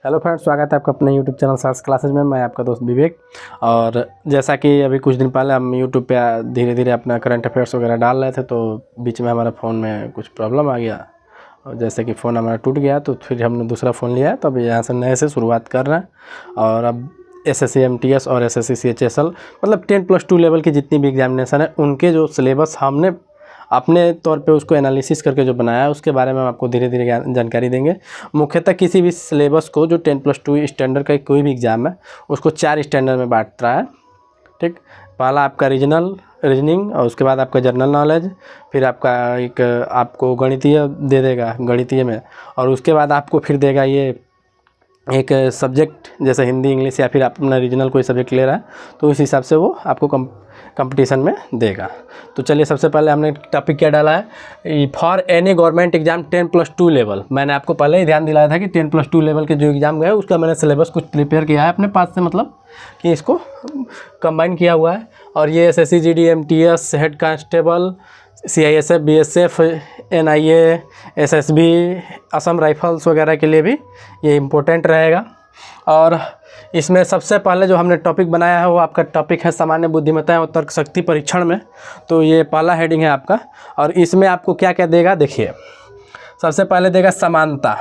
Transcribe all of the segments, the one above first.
Hello friends, स्वागत है आपका अपने यूट्यूब चैनल सर्च क्लासेज में। मैं आपका दोस्त विवेक। और जैसा कि अभी कुछ दिन पहले हम यूट्यूब पे धीरे धीरे अपना करंट अफेयर्स वगैरह डाल रहे थे, तो बीच में हमारा फ़ोन में कुछ प्रॉब्लम आ गया और जैसे कि फ़ोन हमारा टूट गया, तो फिर हमने दूसरा फ़ोन लिया है। तो अभी यहाँ से नए से शुरुआत कर रहे हैं। और अब SSC MTS और SSC CHSL मतलब 10+2 लेवल की जितनी भी एग्जामिनेशन है, उनके जो सिलेबस हमने अपने तौर पे उसको एनालिसिस करके जो बनाया है, उसके बारे में हम आपको धीरे धीरे जानकारी देंगे। मुख्यतः किसी भी सिलेबस को जो 10+2 स्टैंडर्ड का कोई भी एग्ज़ाम है, उसको 4 स्टैंडर्ड में बांट रहा है। ठीक, पहला आपका रीजनिंग, और उसके बाद आपका जनरल नॉलेज, फिर आपका एक आपको गणितीय दे देगा गणितीय में, और उसके बाद आपको फिर देगा ये एक सब्जेक्ट जैसे हिंदी, इंग्लिश, या फिर आप अपना रीजनल कोई सब्जेक्ट ले रहा है तो उस हिसाब से वो आपको कंपटीशन में देगा। तो चलिए, सबसे पहले हमने टॉपिक क्या डाला है, for any government exam 10+2 level. मैंने आपको पहले ही ध्यान दिलाया था कि 10+2 लेवल के जो एग्ज़ाम गए उसका मैंने सिलेबस कुछ प्रिपेयर किया है अपने पास से, मतलब कि इसको कंबाइन किया हुआ है। और ये SSC GD MTS head constable, CISF BSF NIA SSB Assam rifles वगैरह के लिए भी ये इम्पोर्टेंट रहेगा। और इसमें सबसे पहले जो हमने टॉपिक बनाया है वो आपका टॉपिक है सामान्य बुद्धिमत्ता और तर्क शक्ति परीक्षण में। तो ये पहला हेडिंग है आपका। और इसमें आपको क्या क्या देगा, देखिए। सबसे पहले देगा समानता,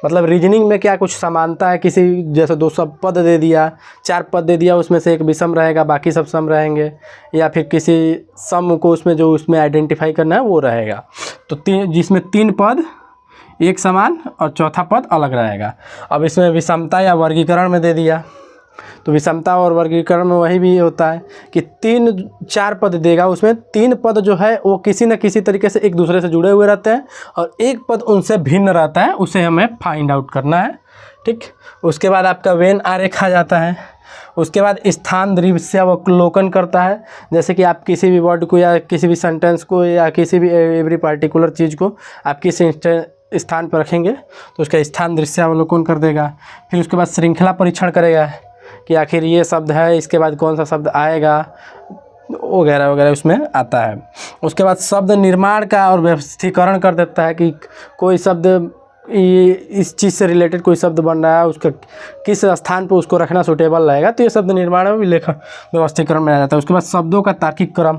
मतलब रीजनिंग में क्या कुछ समानता है। किसी जैसे 200 पद दे दिया, 4 पद दे दिया, उसमें से एक विषम रहेगा, बाकी सब सम रहेंगे। या फिर किसी सम को उसमें आइडेंटिफाई करना है वो रहेगा। तो जिसमें 3 पद एक समान और चौथा पद अलग रहेगा। अब इसमें विषमता या वर्गीकरण में दे दिया, तो विषमता और वर्गीकरण में वही भी होता है कि 4 पद देगा, उसमें 3 पद जो है वो किसी न किसी तरीके से एक दूसरे से जुड़े हुए रहते हैं और एक पद उनसे भिन्न रहता है, उसे हमें फाइंड आउट करना है। ठीक, उसके बाद आपका वेन आरेख आ जाता है। उसके बाद स्थान दृश्यावलोकन करता है, जैसे कि आप किसी भी वर्ड को या किसी भी सेंटेंस को या किसी भी एवरी पार्टिकुलर चीज़ को आप किसी स्थान पर रखेंगे तो उसका स्थान दृश्यावलोकन कर देगा। फिर उसके बाद श्रृंखला परीक्षण करेगा कि आखिर ये शब्द है, इसके बाद कौन सा शब्द आएगा वगैरह वगैरह उसमें आता है। उसके बाद शब्द निर्माण का और व्यवस्थीकरण कर देता है कि कोई शब्द इस चीज़ से रिलेटेड कोई शब्द बन रहा है, उसका किस स्थान पर उसको रखना सूटेबल रहेगा, तो ये शब्द निर्माण में भी लेखन व्यवस्थीकरण में आ जाता है। उसके बाद शब्दों का तार्किक क्रम,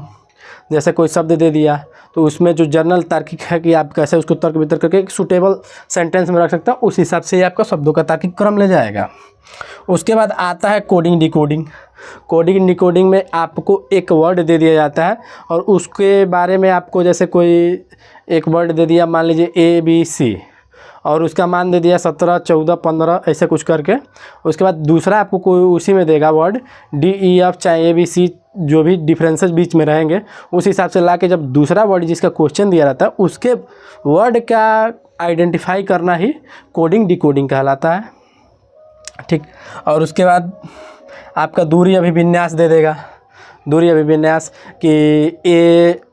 जैसे कोई शब्द दे दिया तो उसमें जो जर्नल तार्किक है कि आप कैसे उसको तर्क वितर्क करके एक सूटेबल सेंटेंस में रख सकते हैं, उस हिसाब से ये आपका शब्दों का तार्किक क्रम ले जाएगा। उसके बाद आता है कोडिंग डिकोडिंग। कोडिंग डिकोडिंग में आपको एक वर्ड दे दिया जाता है और उसके बारे में आपको जैसे कोई एक वर्ड दे दिया, मान लीजिए ABC, और उसका मान दे दिया 17, 14, 15 ऐसे कुछ करके। उसके बाद दूसरा आपको कोई उसी में देगा वर्ड DEF, चाहे ABC, जो भी डिफरेंसेस बीच में रहेंगे उस हिसाब से ला के जब दूसरा वर्ड जिसका क्वेश्चन दिया रहता है उसके वर्ड का आइडेंटिफाई करना ही कोडिंग डिकोडिंग कहलाता है। ठीक, और उसके बाद आपका दूरी अभिविन्यास दे देगा। दूरी अभिविन्यास कि A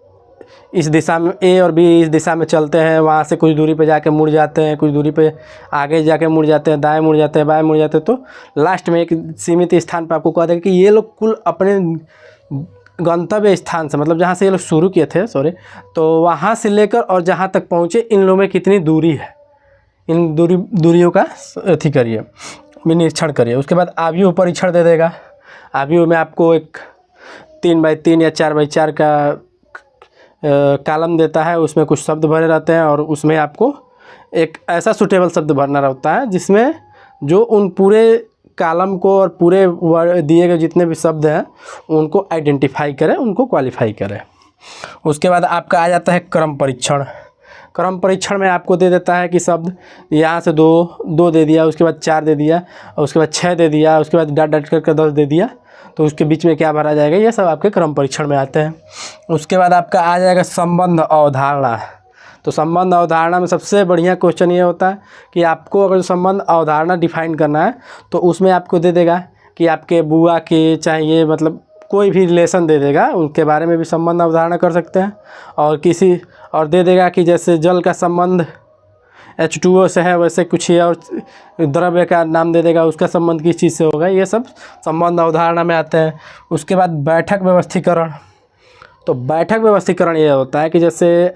इस दिशा में, A और B इस दिशा में चलते हैं, वहाँ से कुछ दूरी पे जाके मुड़ जाते हैं, कुछ दूरी पे आगे जाके मुड़ जाते हैं, दाएं मुड़ जाते हैं, बाएं मुड़ जाते हैं। तो लास्ट में एक सीमित स्थान पर आपको कह देगा कि ये लोग कुल अपने गंतव्य स्थान से, मतलब जहाँ से ये लोग शुरू किए थे, तो वहाँ से लेकर और जहाँ तक पहुँचे इन लोगों में कितनी दूरी है, इन दूरियों का अथी करिए, निरीक्षण करिए। उसके बाद आयु परीक्षण दे देगा। आयु में आपको एक 3x3 या 4x4 का कॉलम देता है, उसमें कुछ शब्द भरे रहते हैं और उसमें आपको एक ऐसा सूटेबल शब्द भरना रहता है जिसमें जो उन पूरे कॉलम को और पूरे दिए गए जितने भी शब्द हैं उनको आइडेंटिफाई करे, उनको क्वालिफाई करे। उसके बाद आपका आ जाता है क्रम परीक्षण। क्रम परीक्षण में आपको दे देता है कि शब्द यहाँ से 2 दे दिया, उसके बाद 4 दे दिया, और उसके बाद 6 दे दिया, उसके बाद डॉट डॉट करके 10 दे दिया, तो उसके बीच में क्या भरा जाएगा, ये सब आपके क्रम परीक्षण में आते हैं। उसके बाद आपका आ जाएगा संबंध अवधारणा। तो संबंध अवधारणा में सबसे बढ़िया क्वेश्चन ये होता है कि आपको अगर संबंध अवधारणा डिफाइन करना है तो उसमें आपको दे देगा कि आपके बुआ के चाहिए, मतलब कोई भी रिलेशन दे देगा, उनके बारे में भी संबंध अवधारणा कर सकते हैं। और दे देगा कि जैसे जल का संबंध H2O से है, वैसे कुछ ही और द्रव्य का नाम दे देगा, उसका संबंध किस चीज़ से होगा, ये सब संबंध अवधारणा में आते हैं। उसके बाद बैठक व्यवस्थीकरण। तो बैठक व्यवस्थीकरण ये होता है कि जैसे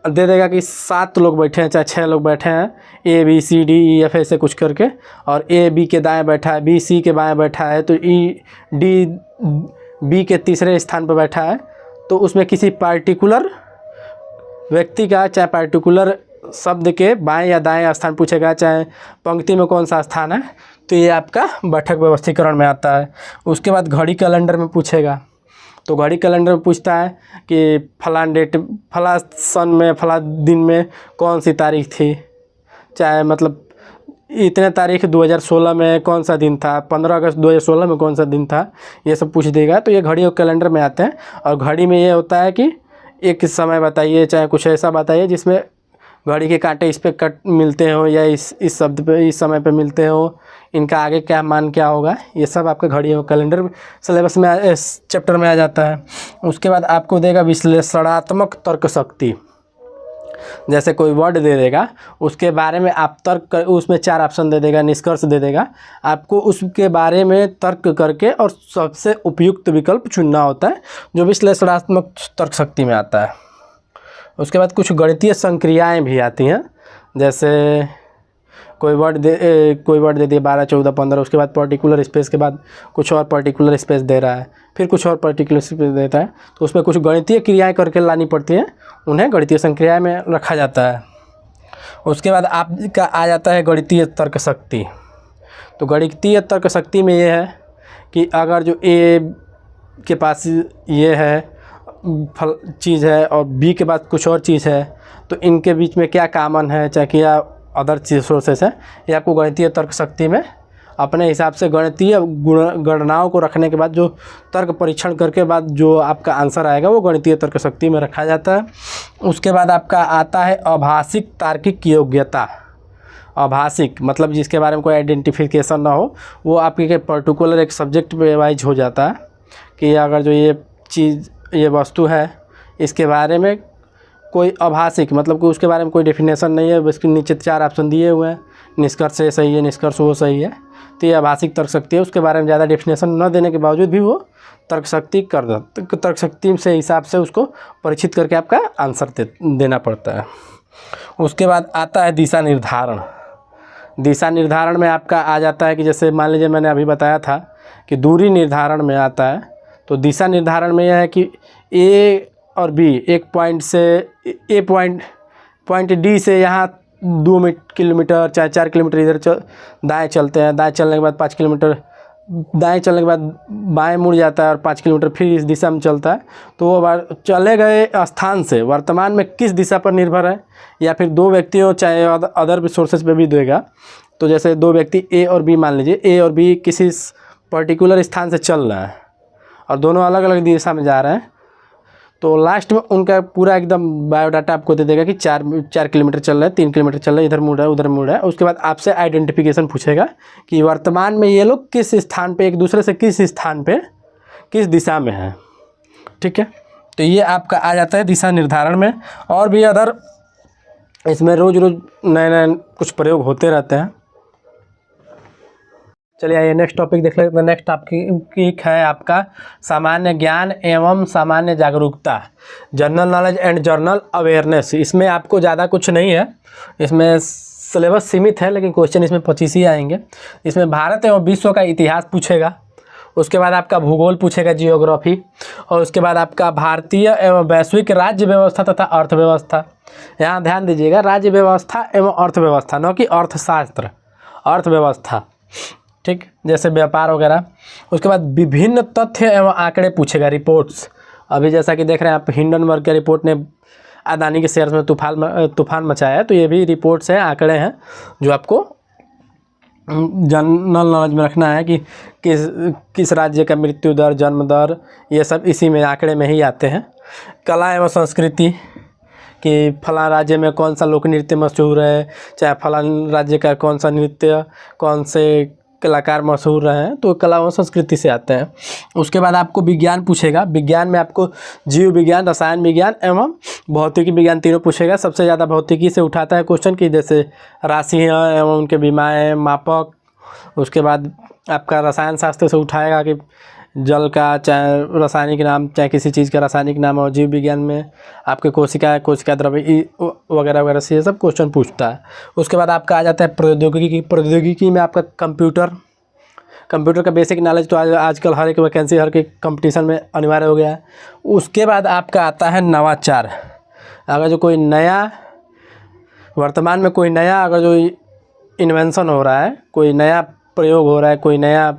दे देगा कि 7 लोग बैठे हैं चाहे 6 लोग बैठे हैं, ABCDEF ऐसे कुछ करके, और AB के दाएं बैठा है, BC के बाएं बैठा है, तो ED B के तीसरे स्थान पर बैठा है, तो उसमें किसी पार्टिकुलर व्यक्ति का चाहे पार्टिकुलर शब्द के बाएं या दाएं स्थान पूछेगा, चाहे पंक्ति में कौन सा स्थान है, तो ये आपका बैठक व्यवस्थीकरण में आता है। उसके बाद घड़ी कैलेंडर में पूछेगा, तो घड़ी कैलेंडर में पूछता है कि फलां डेट, फलां सन में, फलां दिन में कौन सी तारीख थी, चाहे मतलब इतने तारीख 2016 में कौन सा दिन था, 15 अगस्त 2016 में कौन सा दिन था, ये सब पूछ देगा। तो ये घड़ी और कैलेंडर में आते हैं। और घड़ी में ये होता है कि एक समय बताइए, चाहे कुछ ऐसा बताइए जिसमें घड़ी के कांटे इस पे कट मिलते हो या इस शब्द पे, इस समय पे मिलते हो, इनका आगे क्या मान क्या होगा, ये सब आपका घड़ी और कैलेंडर सिलेबस में इस चैप्टर में आ जाता है। उसके बाद आपको देगा विश्लेषणात्मक तर्क शक्ति। जैसे कोई वर्ड दे देगा, उसके बारे में आप तर्क, उसमें 4 ऑप्शन दे देगा, निष्कर्ष दे देगा, आपको उसके बारे में तर्क करके और सबसे उपयुक्त विकल्प चुनना होता है, जो विश्लेषणात्मक तर्क शक्ति में आता है। उसके बाद कुछ गणितीय संक्रियाएं भी आती हैं, जैसे कोई वर्ड दे दिया 12, 14, 15, उसके बाद पर्टिकुलर स्पेस के बाद कुछ और पर्टिकुलर स्पेस दे रहा है, फिर कुछ और पर्टिकुलर स्पेस देता है, तो उसमें कुछ गणितीय क्रियाएं करके लानी पड़ती हैं, उन्हें गणितीय संक्रियाएं में रखा जाता है। उसके बाद आपका आ जाता है गणितीय तर्क शक्ति। तो गणितीय तर्क शक्ति में ये है कि अगर जो A के पास ये है फल चीज़ है और B के पास कुछ और चीज़ है, तो इनके बीच में क्या कॉमन है, चाहे क्या अदर चीज सोर्सेस है, ये आपको गणितीय तर्क शक्ति में अपने हिसाब से गणितीय गणनाओं को रखने के बाद जो तर्क परीक्षण करके बाद जो आपका आंसर आएगा वो गणितीय तर्क शक्ति में रखा जाता है। उसके बाद आपका आता है आभासिक तार्किक योग्यता। आभासिक मतलब जिसके बारे में कोई आइडेंटिफिकेशन ना हो, वो आपके पर्टिकुलर एक सब्जेक्ट पे वाइज हो जाता है कि अगर जो ये चीज़, ये वस्तु है, इसके बारे में कोई आभासिक मतलब कि उसके बारे में कोई डेफिनेशन नहीं है, उसके नीचे 4 ऑप्शन दिए हुए हैं, निष्कर्ष ये सही है, निष्कर्ष वो सही है, तो ये आभासिक तर्क शक्ति है। उसके बारे में ज़्यादा डेफिनेशन न देने के बावजूद भी वो तर्क शक्ति कर दो, तर्क शक्ति से हिसाब से उसको परीक्षित करके आपका आंसर देना पड़ता है। उसके बाद आता है दिशा निर्धारण। दिशा निर्धारण में आपका आ जाता है कि जैसे मान लीजिए मैंने अभी बताया था कि दूरी निर्धारण में आता है, तो दिशा निर्धारण में यह है कि A और B एक पॉइंट से A पॉइंट D से यहाँ 2 किलोमीटर चाहे 4 किलोमीटर इधर दाएँ चलते हैं, दाएँ चलने के बाद 5 किलोमीटर दाएँ चलने के बाद बाएँ मुड़ जाता है और 5 किलोमीटर फिर इस दिशा में चलता है। तो वो चले गए स्थान से वर्तमान में किस दिशा पर निर्भर है, या फिर 2 व्यक्ति हो चाहे अदर सोर्सेज पे भी देगा। तो जैसे 2 व्यक्ति A और B, मान लीजिए A और B किसी पर्टिकुलर स्थान से चल रहा है और दोनों अलग अलग दिशा में जा रहे हैं, तो लास्ट में उनका पूरा एकदम बायोडाटा आपको दे देगा कि 4 किलोमीटर चल रहा है, 3 किलोमीटर चल रहा है, इधर मुड़ रहा है, उधर मुड़ रहा है। उसके बाद आपसे आइडेंटिफिकेशन पूछेगा कि वर्तमान में ये लोग किस स्थान पे, एक दूसरे से किस स्थान पे, किस दिशा में है। ठीक है, तो ये आपका आ जाता है दिशा निर्धारण में। और भी अदर इसमें रोज़ नए नए कुछ प्रयोग होते रहते हैं। चलिए आइए नेक्स्ट टॉपिक देख लेते हैं। नेक्स्ट टॉपिक है आपका सामान्य ज्ञान एवं सामान्य जागरूकता, general knowledge and general awareness. इसमें आपको ज़्यादा कुछ नहीं है, इसमें सिलेबस सीमित है, लेकिन क्वेश्चन इसमें 25 ही आएंगे। इसमें भारत एवं विश्व का इतिहास पूछेगा, उसके बाद आपका भूगोल पूछेगा, जियोग्राफी, और उसके बाद आपका भारतीय एवं वैश्विक राज्य व्यवस्था तथा अर्थव्यवस्था। यहाँ ध्यान दीजिएगा, राज्य व्यवस्था एवं अर्थव्यवस्था, न कि अर्थशास्त्र, अर्थव्यवस्था। ठीक, जैसे व्यापार वगैरह। उसके बाद विभिन्न तथ्य एवं आंकड़े पूछेगा, रिपोर्ट्स। अभी जैसा कि देख रहे हैं आप, हिंडनबर्ग के रिपोर्ट ने अदानी के शेयर्स में तूफान मचाया है, तो ये भी रिपोर्ट्स हैं, आंकड़े हैं, जो आपको जनरल नॉलेज में रखना है कि किस राज्य का मृत्यु दर, जन्म दर, ये सब इसी में आंकड़े में ही आते हैं। कला एवं संस्कृति कि फलां राज्य में कौन सा लोक नृत्य मशहूर है, चाहे फलां राज्य का कौन सा नृत्य, कौन से कलाकार मशहूर रहे हैं, तो कला व संस्कृति से आते हैं। उसके बाद आपको विज्ञान पूछेगा। विज्ञान में आपको जीव विज्ञान, रसायन विज्ञान एवं भौतिकी विज्ञान तीनों पूछेगा। सबसे ज़्यादा भौतिकी से उठाता है क्वेश्चन की जैसे राशियाँ एवं उनके विमाएँ, मापक। उसके बाद आपका रसायन शास्त्र से उठाएगा कि जल का चाहे रासायनिक नाम, चाहे किसी चीज़ का रासायनिक नाम, और जीव विज्ञान में आपके कोशिका द्रव्य वगैरह वगैरह से ये सब क्वेश्चन पूछता है। उसके बाद आपका आ जाता है प्रौद्योगिकी में आपका कंप्यूटर का बेसिक नॉलेज तो आजकल हर एक वैकेंसी, हर एक कंपटीशन में अनिवार्य हो गया है। उसके बाद आपका आता है नवाचार। अगर जो कोई नया वर्तमान में कोई नया अगर जो इन्वेंशन हो रहा है, कोई नया प्रयोग हो रहा है, कोई नया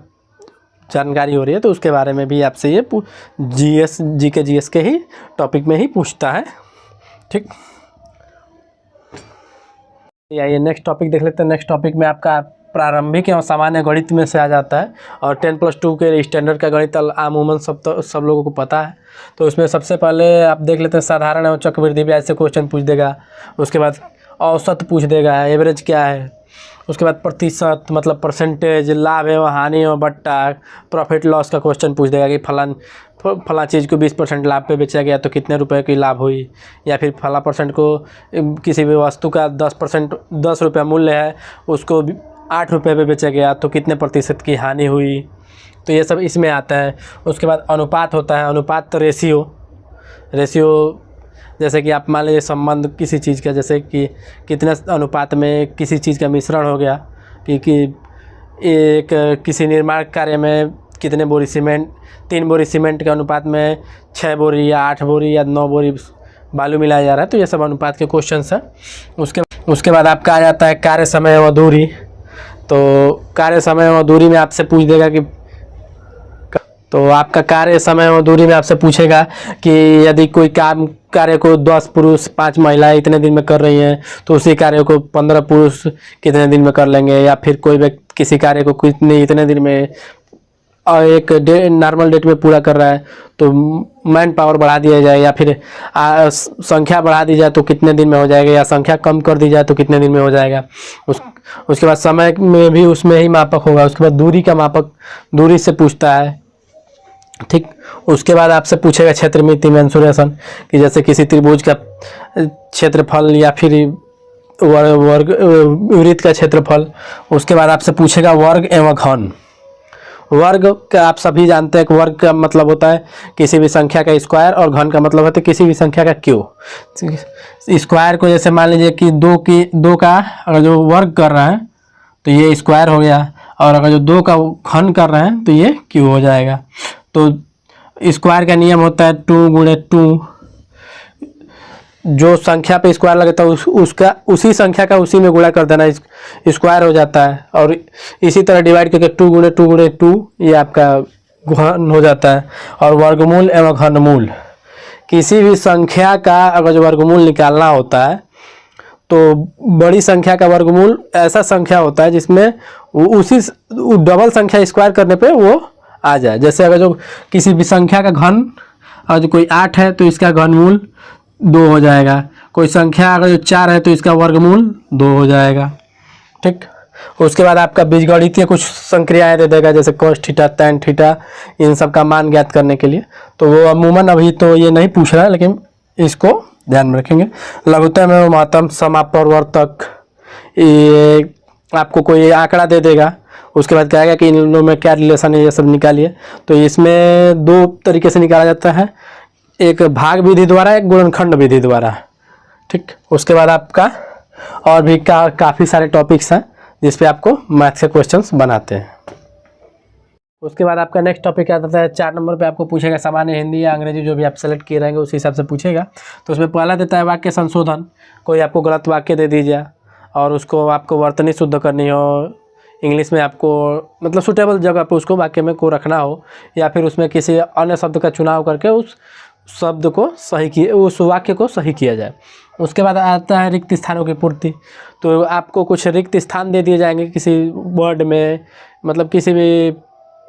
जानकारी हो रही है, तो उसके बारे में भी आपसे ये जीएस के ही टॉपिक में ही पूछता है। ठीक, आइए नेक्स्ट टॉपिक देख लेते हैं। नेक्स्ट टॉपिक में आपका प्रारंभिक एवं सामान्य गणित में से आ जाता है, और 10+2 के स्टैंडर्ड का गणित आमूमन सब लोगों को पता है। तो उसमें सबसे पहले आप देख लेते हैं साधारण एवं चक्रवृद्धि ब्याज से क्वेश्चन पूछ देगा। उसके बाद औसत पूछ देगा, एवरेज क्या है। उसके बाद प्रतिशत मतलब परसेंटेज, लाभ एवं हानि एवं बट्टा, प्रॉफिट लॉस का क्वेश्चन पूछ देगा कि फला चीज़ को 20% लाभ पे बेचा गया तो कितने रुपए की लाभ हुई, या फिर फला परसेंट को किसी भी वस्तु का 10 रुपया मूल्य है, उसको 8 रुपये पे बेचा गया तो कितने प्रतिशत की हानि हुई। तो ये सब इसमें आता है। उसके बाद अनुपात होता है। अनुपात तो रेशियो जैसे कि आप मान लीजिए संबंध किसी चीज़ का, जैसे कि कितने अनुपात में किसी चीज़ का मिश्रण हो गया, कि एक किसी निर्माण कार्य में कितने बोरी सीमेंट, 3 बोरी सीमेंट के अनुपात में 6 बोरी या 8 बोरी या 9 बोरी बालू मिलाया जा रहा है। तो ये सब अनुपात के क्वेश्चंस हैं। उसके बाद आपका आ जाता है कार्य समय एवं दूरी। तो कार्य समय एवं दूरी में आपसे पूछ देगा कि, तो आपका कार्य समय एवं दूरी में आपसे पूछेगा कि यदि कोई कार्य को 10 पुरुष 5 महिलाएं इतने दिन में कर रही हैं, तो उसी कार्य को 15 पुरुष कितने दिन में कर लेंगे, या फिर कोई व्यक्ति किसी कार्य को इतने दिन में और एक नॉर्मल डेट में पूरा कर रहा है, तो मैन पावर बढ़ा दिया जाए, या फिर संख्या बढ़ा दी जाए तो कितने दिन में हो जाएगा, या संख्या कम कर दी जाए तो कितने दिन में हो जाएगा। उसके बाद समय में भी उसमें ही मापक होगा। उसके बाद दूरी का मापक दूरी से पूछता है। ठीक, उसके बाद आपसे पूछेगा क्षेत्रमिति मेंसुरेशन, कि जैसे किसी त्रिभुज का क्षेत्रफल या फिर वृत्त का क्षेत्रफल। उसके बाद आपसे पूछेगा वर्ग एवं घन। वर्ग का आप सभी जानते हैं कि वर्ग का मतलब होता है किसी भी संख्या का स्क्वायर, और घन का मतलब होता है किसी भी संख्या का क्यूब। स्क्वायर को जैसे मान लीजिए कि 2 का अगर जो वर्ग कर रहा है तो ये स्क्वायर हो गया, और अगर जो 2 का घन कर रहे हैं तो ये क्यूब हो जाएगा। तो स्क्वायर का नियम होता है 2 गुणे 2, जो संख्या पे स्क्वायर लगता है उसका उसी संख्या का उसी में गुणा कर देना, स्क्वायर हो जाता है। और इसी तरह डिवाइड करके 2 गुणे 2 गुणे 2 ये आपका घन हो जाता है। और वर्गमूल एवं घनमूल, किसी भी संख्या का अगर जो वर्गमूल निकालना होता है तो बड़ी संख्या का वर्गमूल ऐसा संख्या होता है जिसमें उसी डबल संख्या स्क्वायर करने पे वो आ जाए। जैसे अगर जो किसी भी संख्या का घन अगर जो कोई 8 है तो इसका घनमूल 2 हो जाएगा। कोई संख्या अगर जो 4 है तो इसका वर्गमूल 2 हो जाएगा। ठीक, उसके बाद आपका बीजगणितीय कुछ संक्रियाएं दे देगा, जैसे cos थीटा tan थीटा, इन सब का मान ज्ञात करने के लिए। तो वो अमूमन अभी तो ये नहीं पूछ रहा है, लेकिन इसको ध्यान में रखेंगे। लघुत्तम एवं महत्तम, समापवर्तक, ये आपको कोई आंकड़ा दे देगा, उसके बाद कहेगा कि इन दोनों में क्या रिलेशन है, ये सब निकालिए। तो इसमें 2 तरीके से निकाला जाता है, एक भाग विधि द्वारा, एक गुणनखंड विधि द्वारा। ठीक, उसके बाद आपका और भी काफ़ी सारे टॉपिक्स हैं जिस पे आपको मैथ्स के क्वेश्चंस बनाते हैं। उसके बाद आपका नेक्स्ट टॉपिक क्या आता है, 4 नंबर पे आपको पूछेगा सामान्य हिंदी या अंग्रेजी, जो भी आप सेलेक्ट किए रहेंगे उसी हिसाब से पूछेगा। तो उसमें पहला देता है वाक्य संशोधन। कोई आपको गलत वाक्य दे दीजिए और उसको आपको वर्तनी शुद्ध करनी हो, इंग्लिश में आपको मतलब सूटेबल जगह पे उसको वाक्य में को रखना हो, या फिर उसमें किसी अन्य शब्द का चुनाव करके उस शब्द को उस वाक्य को सही किया जाए। उसके बाद आता है रिक्त स्थानों की पूर्ति। तो आपको कुछ रिक्त स्थान दे दिए जाएंगे किसी वर्ड में, मतलब किसी भी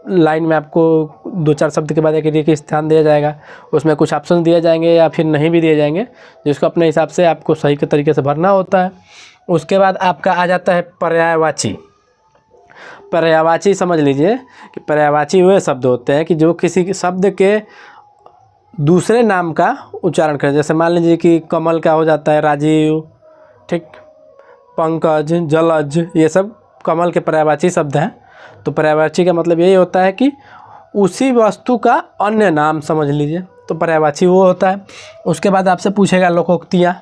लाइन में आपको 2-4 शब्द के बाद एक रिक्त स्थान दिया जाएगा। उसमें कुछ ऑप्शन दिए जाएंगे या फिर नहीं भी दिए जाएंगे, जिसको अपने हिसाब से आपको सही के तरीके से भरना होता है। उसके बाद आपका आ जाता है पर्यायवाची। पर्यायवाची समझ लीजिए कि पर्यायवाची वे शब्द होते हैं कि जो किसी शब्द के दूसरे नाम का उच्चारण करें। जैसे मान लीजिए कि कमल का हो जाता है राजीव, ठीक, पंकज, जलज, ये सब कमल के पर्यायवाची शब्द हैं। तो पर्यायवाची का मतलब यही होता है कि उसी वस्तु का अन्य नाम समझ लीजिए, तो पर्यायवाची वो होता है। उसके बाद आपसे पूछेगा लोकोक्तियाँ।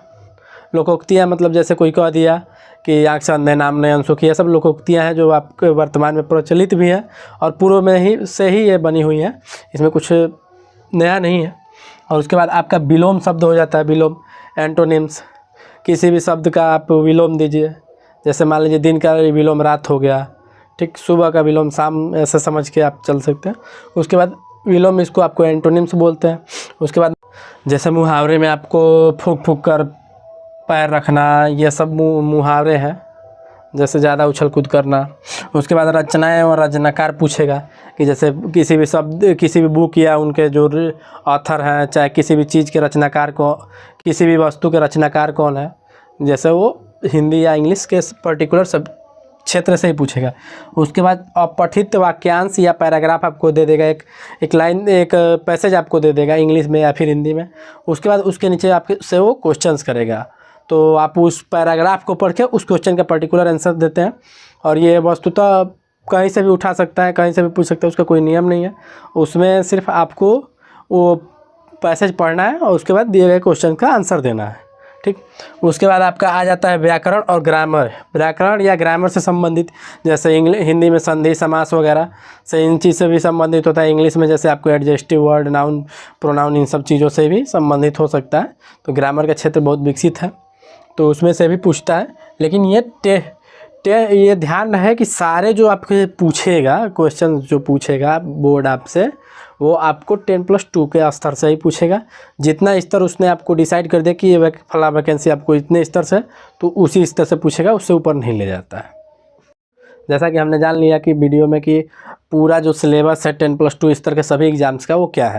लोकोक्तियाँ मतलब जैसे कोई कह दिया कि आँख से अंधे नाम नहीं अनसुखी, ये सब लोकोक्तियाँ हैं जो आपके वर्तमान में प्रचलित भी हैं और पूर्व में ही से ही ये बनी हुई हैं, इसमें कुछ नया नहीं है। और उसके बाद आपका विलोम शब्द हो जाता है। विलोम एंटोनिम्स, किसी भी शब्द का आप विलोम दीजिए, जैसे मान लीजिए दिन का विलोम रात हो गया, ठीक, सुबह का विलोम शाम, ऐसा समझ के आप चल सकते हैं। उसके बाद विलोम, इसको आपको एंटोनिम्स बोलते हैं। उसके बाद जैसे मुहावरे में आपको फूंक फूंक कर पैर रखना, ये सब मुहावरे हैं, जैसे ज़्यादा उछल कूद करना। उसके बाद रचनाएं और रचनाकार पूछेगा कि जैसे किसी भी शब्द, किसी भी बुक या उनके जो ऑथर हैं, चाहे किसी भी चीज़ के रचनाकार को, किसी भी वस्तु के रचनाकार कौन है, जैसे वो हिंदी या इंग्लिश के पर्टिकुलर सब क्षेत्र से ही पूछेगा। उसके बाद अपठित वाक्यांश या पैराग्राफ आपको दे देगा, एक लाइन, एक पैसेज आपको दे देगा इंग्लिश में या फिर हिंदी में। उसके बाद उसके नीचे आपके से वो क्वेश्चंस करेगा, तो आप उस पैराग्राफ को पढ़ के उस क्वेश्चन का पर्टिकुलर आंसर देते हैं। और ये वस्तुतः कहीं से भी उठा सकता है, कहीं से भी पूछ सकता है, उसका कोई नियम नहीं है। उसमें सिर्फ आपको वो पैसेज पढ़ना है और उसके बाद दिए गए क्वेश्चन का आंसर देना है, ठीक। उसके बाद आपका आ जाता है व्याकरण और ग्रामर। व्याकरण या ग्रामर से संबंधित, जैसे हिंदी में संधि समास वगैरह से, इन चीज़ से भी संबंधित होता है। इंग्लिश में जैसे आपको एडजेक्टिव वर्ड, नाउन, प्रोनाउन, इन सब चीज़ों से भी संबंधित हो सकता है। तो ग्रामर का क्षेत्र बहुत विकसित है, तो उसमें से भी पूछता है। लेकिन ये ध्यान रहे कि सारे जो आपके पूछेगा क्वेश्चन, जो पूछेगा बोर्ड आपसे, वो आपको 10+2 के स्तर से ही पूछेगा। जितना स्तर उसने आपको डिसाइड कर दिया कि ये फला वैकेंसी आपको इतने स्तर से, तो उसी स्तर से पूछेगा, उससे ऊपर नहीं ले जाता है। जैसा कि हमने जान लिया कि वीडियो में कि पूरा जो सिलेबस है 10+2 स्तर के सभी एग्ज़ाम्स का वो क्या है।